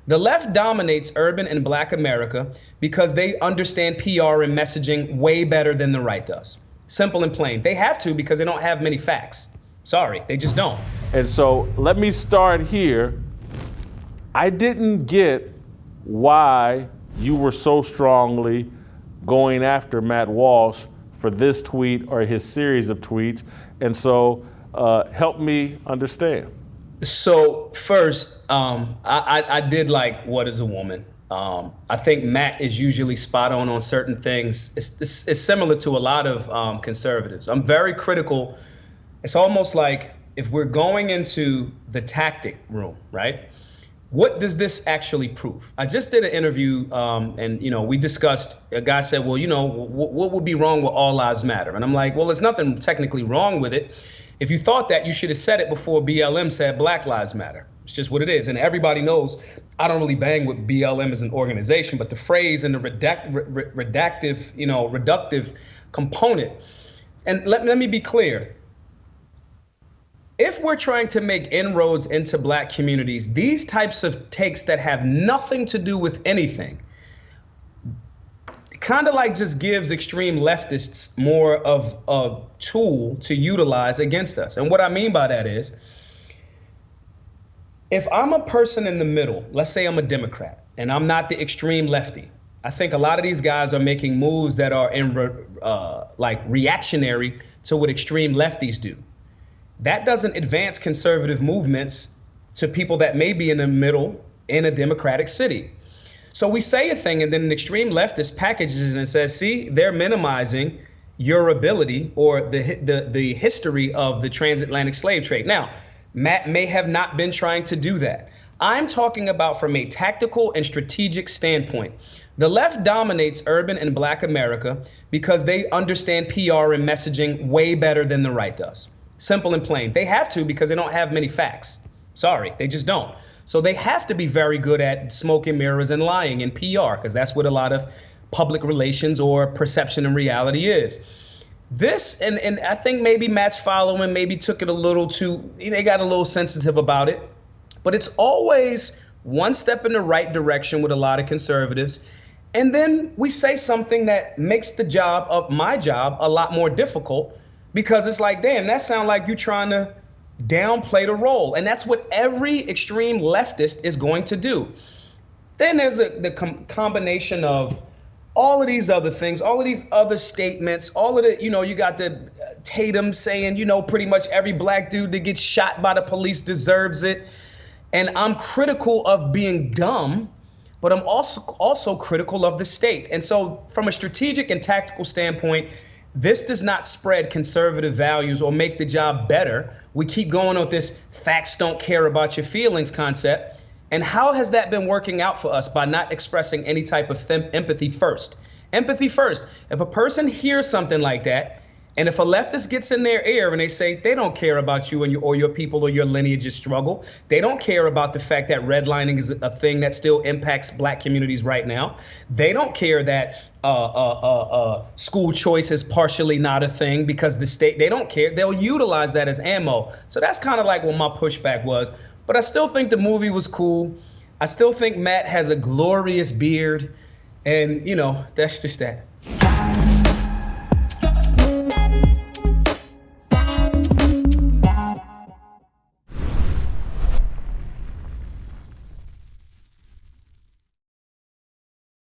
The left dominates urban and black America because they understand PR and messaging way better than the right does. Simple and plain. They have to because they don't have many facts. Sorry, they just don't. And so let me start here. I didn't get why you were so strongly going after Matt Walsh for this tweet or his series of tweets. And so help me understand. So first, I did like What is a Woman? I think Matt is usually spot on certain things. It's similar to a lot of conservatives. I'm very critical. It's almost like if we're going into the tactic room, right? What does this actually prove? I just did an interview and, we discussed, a guy said, well, what would be wrong with All Lives Matter? And I'm like, well, there's nothing technically wrong with it. If you thought that, you should have said it before BLM said Black Lives Matter. It's just what it is. And everybody knows I don't really bang with BLM as an organization, but the phrase and the reductive component. And let me be clear. If we're trying to make inroads into black communities, these types of takes that have nothing to do with anything, kind of like just gives extreme leftists more of a tool to utilize against us. And what I mean by that is, if I'm a person in the middle, let's say I'm a Democrat and I'm not the extreme lefty, I think a lot of these guys are making moves that are reactionary to what extreme lefties do. That doesn't advance conservative movements to people that may be in the middle in a democratic city. So we say a thing and then an extreme leftist packages it and says, see, they're minimizing your ability or the history of the transatlantic slave trade. Now, Matt may have not been trying to do that. I'm talking about from a tactical and strategic standpoint. The left dominates urban and black America because they understand PR and messaging way better than the right does. Simple and plain. They have to because they don't have many facts. Sorry, they just don't. So they have to be very good at smoke and mirrors and lying in PR because that's what a lot of public relations or perception and reality is. This, and I think maybe Matt's following maybe took it a little too, they got a little sensitive about it, but it's always one step in the right direction with a lot of conservatives. And then we say something that makes the job of my job a lot more difficult because it's like, damn, that sounds like you trying to downplay the role. And that's what every extreme leftist is going to do. Then there's the combination of all of these other things, all of these other statements, all of the, you got the Tatum saying, pretty much every black dude that gets shot by the police deserves it. And I'm critical of being dumb, but I'm also critical of the state. And so from a strategic and tactical standpoint, this does not spread conservative values or make the job better. We keep going with this facts don't care about your feelings concept. And how has that been working out for us by not expressing any type of empathy first? Empathy first. If a person hears something like that, and if a leftist gets in their ear and they say they don't care about you and your people or your lineage's struggle, they don't care about the fact that redlining is a thing that still impacts black communities right now. They don't care that school choice is partially not a thing because the state, they don't care. They'll utilize that as ammo. So that's kind of like what my pushback was. But I still think the movie was cool. I still think Matt has a glorious beard. And, that's just that.